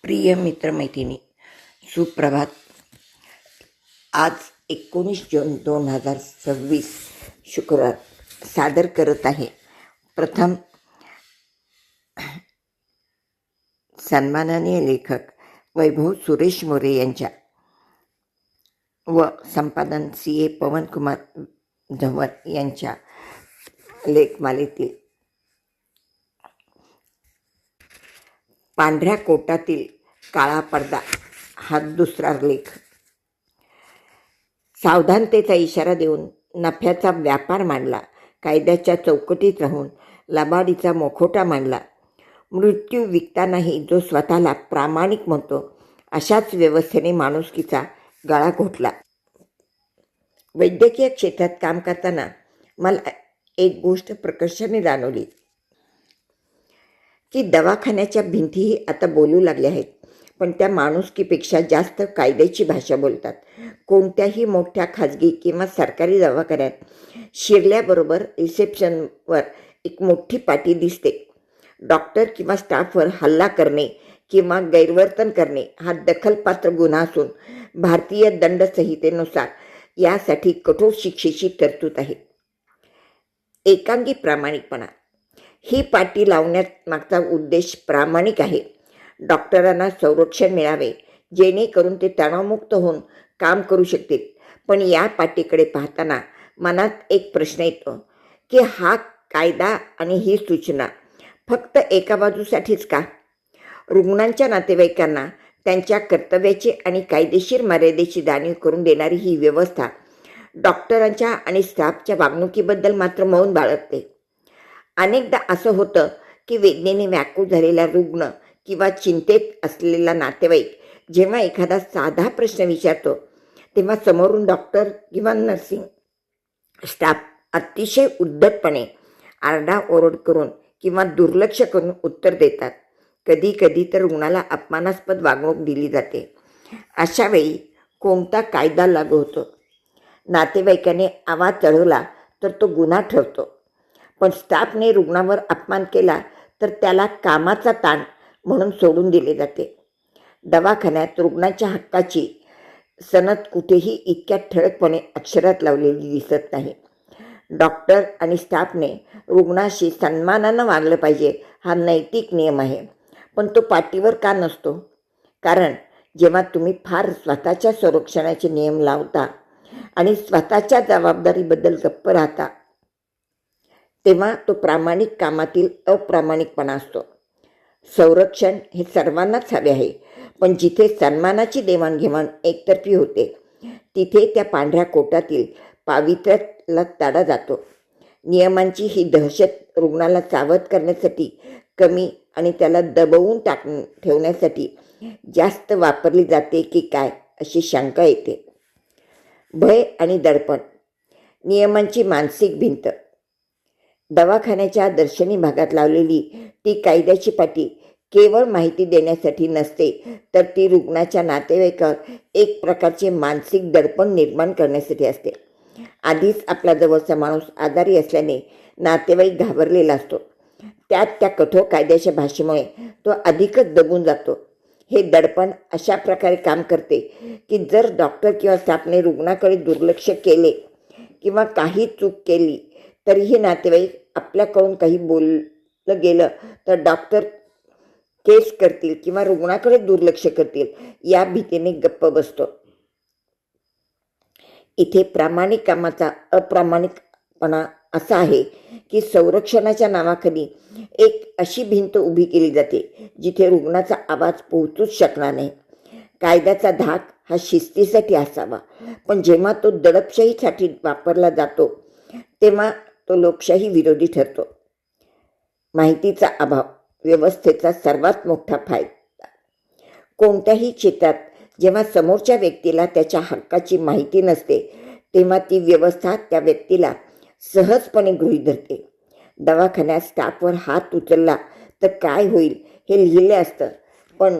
प्रिय मित्रमैत्रिणी, सुप्रभात. आज 19 जून 2026 शुक्रवार सादर करत आहे. प्रथम सन्माननीय लेखक वैभव सुरेश मोरे यांच्या व संपादन CA पवनकुमार धवन यांच्या लेखमालेतील पांढऱ्या कोटातील काळा पडदा हा दुसरा लेख. सावधानतेचा इशारा देऊन नफ्याचा व्यापार मांडला, कायद्याच्या चौकटीत राहून लबाडीचा मोखोटा मांडला. मृत्यू विकतानाही जो स्वतःला प्रामाणिक म्हणतो, अशाच व्यवस्थेने माणुसकीचा गळा घोटला. वैद्यकीय क्षेत्रात काम करताना मला एक गोष्ट प्रकर्षाने जाणवली की दवाखान्याच्या भिंतीही आता बोलू लागल्या आहेत, पण त्या माणुसकीपेक्षा जास्त कायद्याची भाषा बोलतात. कोणत्याही मोठ्या खाजगी किंवा सरकारी दवाखान्यात शिरल्याबरोबर रिसेप्शनवर एक मोठी पाटी दिसते. डॉक्टर किंवा स्टाफवर हल्ला करणे किंवा गैरवर्तन करणे हा दखलपात्र गुन्हा असून भारतीय दंडसंहितेनुसार यासाठी कठोर शिक्षेची तरतूद आहे. एकांगी प्रामाणिकपणा ही पाटी लावण्यात मागचा उद्देश प्रामाणिक आहे. डॉक्टरांना संरक्षण मिळावे जेणेकरून ते तणावमुक्त होऊन काम करू शकतील. पण या पाटीकडे पाहताना मनात एक प्रश्न येतो की हा कायदा आणि ही सूचना फक्त एका बाजूसाठीच का? रुग्णांच्या नातेवाईकांना त्यांच्या कर्तव्याची आणि कायदेशीर मर्यादेची जाणीव करून देणारी ही व्यवस्था डॉक्टरांच्या आणि स्टाफच्या वागणुकीबद्दल मात्र मौन बाळगते. अनेकदा असं होतं की वेदनेने व्याकुळ झालेला रुग्ण किंवा चिंतेत असलेला नातेवाईक जेव्हा एखादा साधा प्रश्न विचारतो, तेव्हा समोरून डॉक्टर किंवा नर्सिंग स्टाफ अतिशय उद्धटपणे आरडाओरड करून किंवा दुर्लक्ष करून उत्तर देतात. कधी कधी तर रुग्णाला अपमानास्पद वागणूक दिली जाते. अशावेळी कोणता कायदा लागू होतो? नातेवाईकाने आवाज चढवला तर तो गुन्हा ठरतो, पण स्टाफने रुग्णावर अपमान केला तर त्याला कामाचा ताण म्हणून सोडून दिले जाते. दवाखान्यात रुग्णाच्या हक्काची सनद कुठेही इतक्या ठळकपणे अक्षरात लावलेली दिसत नाही. डॉक्टर आणि स्टाफने रुग्णाशी सन्मानानं वागलं पाहिजे हा नैतिक नियम आहे, पण तो पाटीवर का नसतो? कारण जेव्हा तुम्ही फार स्वतःच्या संरक्षणाचे नियम लावता आणि स्वतःच्या जबाबदारीबद्दल गप्प राहता, तेव्हा तो प्रामाणिक कामातील अप्रामाणिकपणा असतो. संरक्षण हे सर्वांनाच हवे आहे, पण जिथे सन्मानाची देवाणघेवाण एकतर्फी होते, तिथे त्या पांढऱ्या कोटातील पावित्र्याला तडा जातो. नियमांची ही दहशत रुग्णाला सावध करण्यासाठी कमी आणि त्याला दबवून ठेवण्यासाठी जास्त वापरली जाते की काय अशी शंका येते. भय आणि दडपण. नियमांची मानसिक भिंत. दवाखान्याच्या दर्शनी भागात लावलेली ती कायद्याची पाटी केवळ माहिती देण्यासाठी नसते, तर ती रुग्णाच्या नातेवाईकावर एक प्रकारचे मानसिक दडपण निर्माण करण्यासाठी असते. आधीच आपला जवळचा माणूस आजारी असल्याने नातेवाईक घाबरलेला असतो. त्यात त्या कठोर कायद्याच्या भाषेमुळे तो अधिकच दबून जातो. हे दडपण अशा प्रकारे काम करते की जर डॉक्टर किंवा स्टाफने रुग्णाकडे दुर्लक्ष केले किंवा काही चूक केली तरीही नातेवाईक आपल्याकडून काही बोललं गेलं तर डॉक्टर केस करतील किंवा रुग्णाकडे दुर्लक्ष करतील या भीतीने गप्प बसतो. इथे प्रामाणिक कामाचा अप्रामाणिकपणा असा आहे की संरक्षणाच्या नावाखाली एक अशी भिंत उभी केली जाते जिथे रुग्णाचा आवाज पोहोचूच शकणार नाही. कायद्याचा धाक हा शिस्तीसाठी असावा, पण जेव्हा तो दडपशाहीसाठी वापरला जातो तेव्हा तो लोकशाही विरोधी ठरतो. माहितीचा अभाव व्यवस्थेचा सर्वात मोठा फायदा. कोणत्याही क्षेत्रात जेव्हा समोरच्या व्यक्तीला त्याच्या हक्काची माहिती नसते, तेव्हा ती व्यवस्था त्या व्यक्तीला सहजपणे गृहीत धरते. दवाखान्यात स्टाफवर हात उचलला तर काय होईल हे लिहिले असतं, पण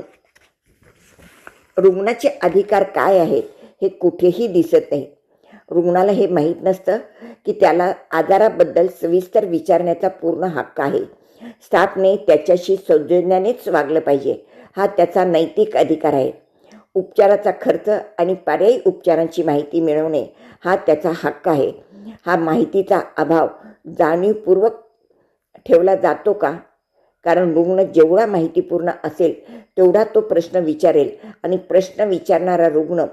रुग्णाचे अधिकार काय आहेत हे कुठेही दिसत नाही. रुग्णाला हे माहीत नसतं की त्याला आजाराबद्दल सविस्तर विचारण्याचा पूर्ण हक्क आहे स्टाफने त्याच्याशी सौजन्यानेच वागलं पाहिजे. हा त्याचा नैतिक अधिकार आहे. उपचाराचा खर्च आणि पर्यायी उपचारांची माहिती मिळवणे हा त्याचा हक्क आहे. हा माहितीचा अभाव जाणीवपूर्वक ठेवला जातो का? कारण रुग्ण जेवढा माहितीपूर्ण असेल तेवढा तो प्रश्न विचारेल आणि प्रश्न विचारणारा रुग्ण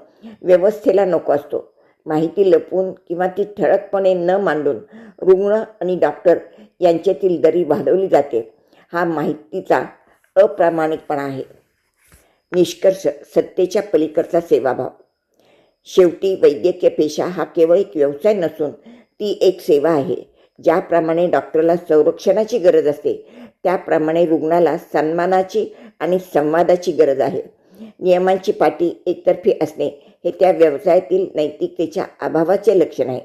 व्यवस्थेला नको असतो. माहिती लपवून किंवा ती ठळकपणे न मांडून रुग्ण आणि डॉक्टर यांच्यातील दरी वाढवली जाते. हा माहितीचा अप्रामाणिकपणा आहे. निष्कर्ष: सत्तेच्या पलीकडचा सेवाभाव. शेवटी वैद्यकीय पेशा हा केवळ एक व्यवसाय नसून ती एक सेवा आहे. ज्याप्रमाणे डॉक्टरला संरक्षणाची गरज असते त्याप्रमाणे रुग्णाला सन्मानाची आणि संवादाची गरज आहे. नियमांची पाटी एकतर्फी असणे हे त्या व्यवसायातील नैतिकतेच्या अभावाचे लक्षण आहे.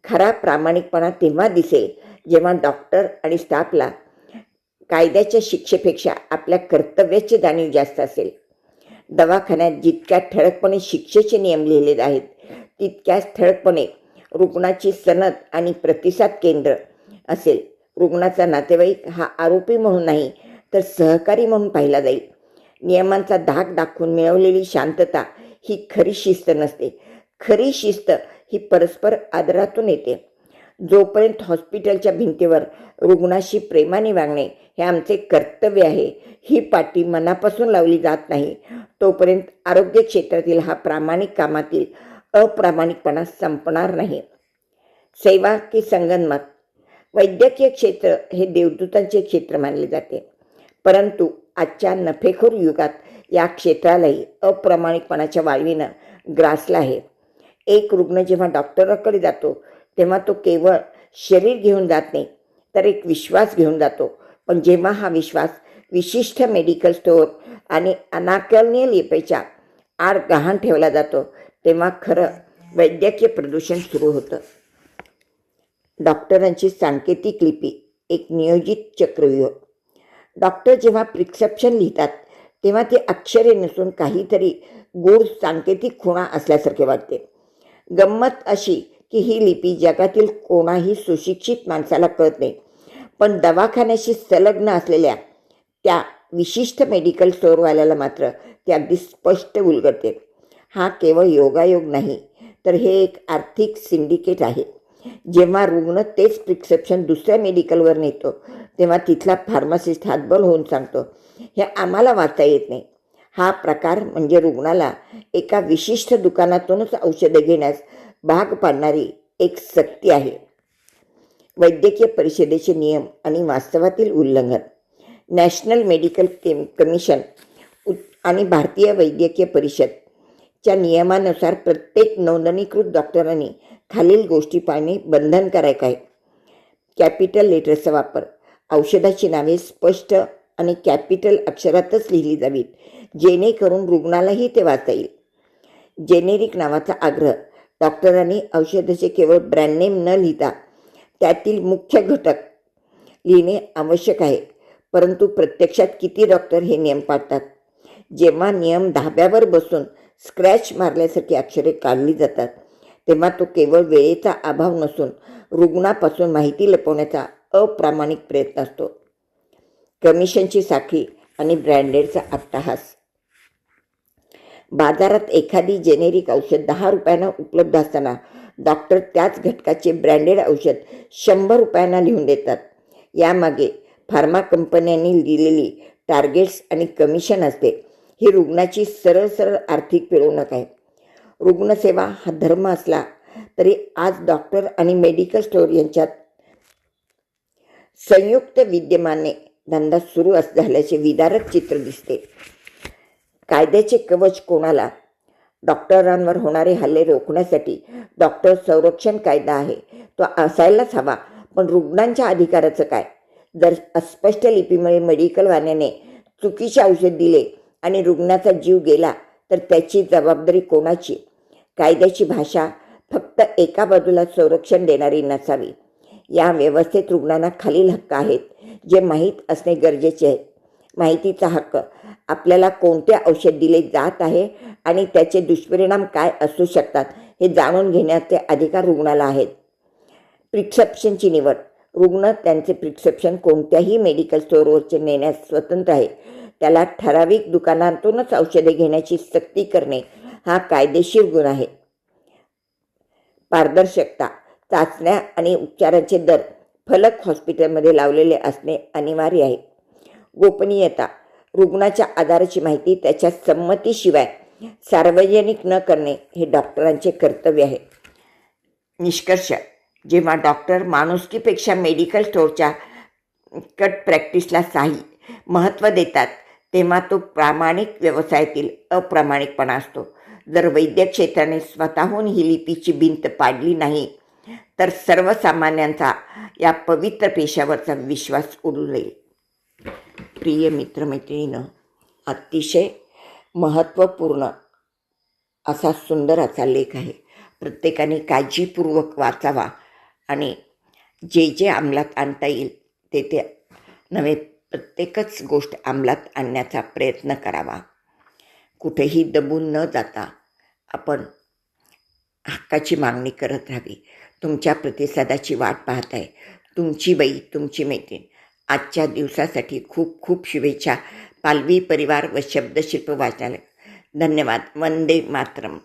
खरा प्रामाणिकपणा तेव्हा दिसेल जेव्हा डॉक्टर आणि स्टाफला कायद्याच्या शिक्षेपेक्षा आपल्या कर्तव्याची जाणीव जास्त असेल. दवाखान्यात जितक्या ठळकपणे शिक्षेचे नियम लिहिलेले आहेत तितक्याच ठळकपणे रुग्णाची सनद आणि प्रतिसाद केंद्र असेल. रुग्णाचा नातेवाईक हा आरोपी म्हणून नाही तर सहकारी म्हणून पाहिला जाईल. नियमांचा धाक दाखवून मिळवलेली शांतता ही खरी शिस्त नसते. खरी शिस्त ही परस्पर आदरातून येते. जोपर्यंत हॉस्पिटलच्या भिंतीवर रुग्णाशी प्रेमाने वागणे हे आमचे कर्तव्य आहे ही पाटी मनापासून लावली जात नाही तोपर्यंत आरोग्य क्षेत्रातील हा प्रामाणिक कामातील अप्रामाणिकपणा संपणार नाही. सेवा की संगनमत. वैद्यकीय क्षेत्र हे देवदूतांचे क्षेत्र मानले जाते, परंतु आजच्या नफेखोर युगात या क्षेत्रालाही अप्रामाणिकपणाच्या वाळवीनं ग्रासलं आहे. एक रुग्ण जेव्हा डॉक्टराकडे जातो तेव्हा तो केवळ शरीर घेऊन जात नाही तर एक विश्वास घेऊन जातो. पण जेव्हा हा विश्वास विशिष्ट मेडिकल स्टोअर आणि अनाकलनीय लिपेच्या आड गहाण ठेवला जातो तेव्हा खरं वैद्यकीय प्रदूषण सुरू होतं. डॉक्टरांची सांकेतिक लिपी एक नियोजित चक्रव्यूह. डॉक्टर जेव्हा प्रिस्क्रिप्शन लिहितात तेव्हा ते अक्षरे नसून काहीतरी गूढ सांकेतिक खुणा असल्यासारखे वाटते. गंमत अशी की ही लिपी जगातील कोणाही सुशिक्षित माणसाला कळत नाही, पण दवाखान्याशी संलग्न असलेल्या त्या विशिष्ट मेडिकल स्टोअरवाल्याला मात्र ते अगदी स्पष्ट उलगडते. हा केवळ योगायोग नाही तर हे एक आर्थिक सिंडिकेट आहे. जेव्हा रुग्ण तेच प्रिस्क्रिप्शन दुसऱ्या मेडिकलवर नेतो तेव्हा तिथला फार्मासिस्ट हातबल होऊन सांगतो, हे आम्हाला वाचता येत नाही. हा प्रकार म्हणजे रुग्णाला एका विशिष्ट दुकानातूनच औषधे घेण्यास भाग पाडणारी एक सक्ती आहे. वैद्यकीय परिषदेचे नियम आणि वास्तवातील उल्लंघन. नॅशनल मेडिकल कमिशन आणि भारतीय वैद्यकीय परिषदच्या नियमानुसार प्रत्येक नोंदणीकृत डॉक्टरांनी खालील गोष्टी पाळणे बंधनकारक आहे. कॅपिटल लेटर्सचा वापर. औषधाची नावे स्पष्ट आणि कॅपिटल अक्षरातच लिहिली जावीत जेणेकरून रुग्णालाही ते वाचता येईल. जेनेरिक नावाचा आग्रह. डॉक्टरांनी औषधाचे केवळ ब्रँड नेम न लिहिता त्यातील मुख्य घटक लिहिणे आवश्यक आहे, परंतु प्रत्यक्षात किती डॉक्टर हे नियम पाळतात? जेव्हा नियम धाब्यावर बसून स्क्रॅच मारल्यासारखी अक्षरे काढली जातात तेव्हा तो केवळ वेळेचा अभाव नसून रुग्णापासून माहिती लपवण्याचा अप्रामाणिक प्रयत्न असतो. कमिशनची साखळी आणि ब्रँडेडचा अट्टहास. बाजारात एखादी जेनेरिक औषध 10 रुपयांना उपलब्ध असताना डॉक्टर त्याच घटकाचे ब्रँडेड औषध 100 रुपयांना लिहून देतात. यामागे फार्मा कंपन्यांनी दिलेली टार्गेट्स आणि कमिशन असते. ही रुग्णाची सरळ सरळ आर्थिक पिळवणूक आहे. रुग्णसेवा हा धर्म असला तरी आज डॉक्टर आणि मेडिकल स्टोअर यांच्यात संयुक्त विद्यमाने धंदा सुरू झाल्याचे विदारक चित्र दिसते. कायद्याचे कवच कोणाला? डॉक्टरांवर होणारे हल्ले रोखण्यासाठी डॉक्टर संरक्षण कायदा आहे, तो असायलाच हवा. पण रुग्णांच्या अधिकाराचं काय? जर अस्पष्ट लिपीमुळे मेडिकलवाल्याने चुकीचे औषध दिले आणि रुग्णाचा जीव गेला तर त्याची जबाबदारी कोणाची? कायद्याची भाषा फक्त एका बाजूला संरक्षण देणारी नसावी. या व्यवस्थेत रुग्णांना खालील हक्क आहेत जे माहीत असणे गरजेचे आहे. माहितीचा हक्क. आपल्याला कोणते औषध दिले जात आहे आणि त्याचे दुष्परिणाम काय असू शकतात हे जाणून घेण्याचे अधिकार रुग्णाला आहेत. प्रिस्क्रिप्शनची निवड. रुग्ण त्यांचे प्रिस्क्रिप्शन कोणत्याही मेडिकल स्टोअरवरचे नेण्यास स्वतंत्र आहे. त्याला ठराविक दुकानांतूनच औषधे घेण्याची सक्ती करणे हा कायदेशीर गुन्हा आहे. पारदर्शकता, चाचण्या आणि उपचारांचे दर फलक हॉस्पिटलमध्ये लावलेले असणे अनिवार्य आहे. गोपनीयता, रुग्णाच्या आजाराची माहिती त्याच्या संमतीशिवाय सार्वजनिक न करणे हे डॉक्टरांचे कर्तव्य आहे. निष्कर्ष, जेव्हा डॉक्टर माणुसकीपेक्षा मेडिकल स्टोअरच्या कट प्रॅक्टिसला महत्त्व देतात तेव्हा तो प्रामाणिक व्यवसायातील अप्रामाणिकपणा असतो. जर वैद्यक क्षेत्राने स्वतःहून ही लिपीची भिंत पाडली नाही तर सर्वसामान्यांचा या पवित्र पेशावरचा विश्वास उडून प्रिय मित्रमैत्रिणींनो, अतिशय महत्त्वपूर्ण असा सुंदर असा लेख आहे. प्रत्येकाने काळजीपूर्वक वाचावा आणि जे जे अंमलात आणता येईल ते नव्हे, प्रत्येकच गोष्ट अंमलात आणण्याचा प्रयत्न करावा. कुठेही दबून न जाता आपण हक्काची मागणी करत राहावी. तुमच्या प्रतिसादाची वाट पाहत आहे तुमची बाई, तुमची मैत्रीण. आजच्या दिवसासाठी खूप खूप शुभेच्छा. पालवी परिवार व शब्दशिल्प वाचनालय. धन्यवाद. वंदे मातरम.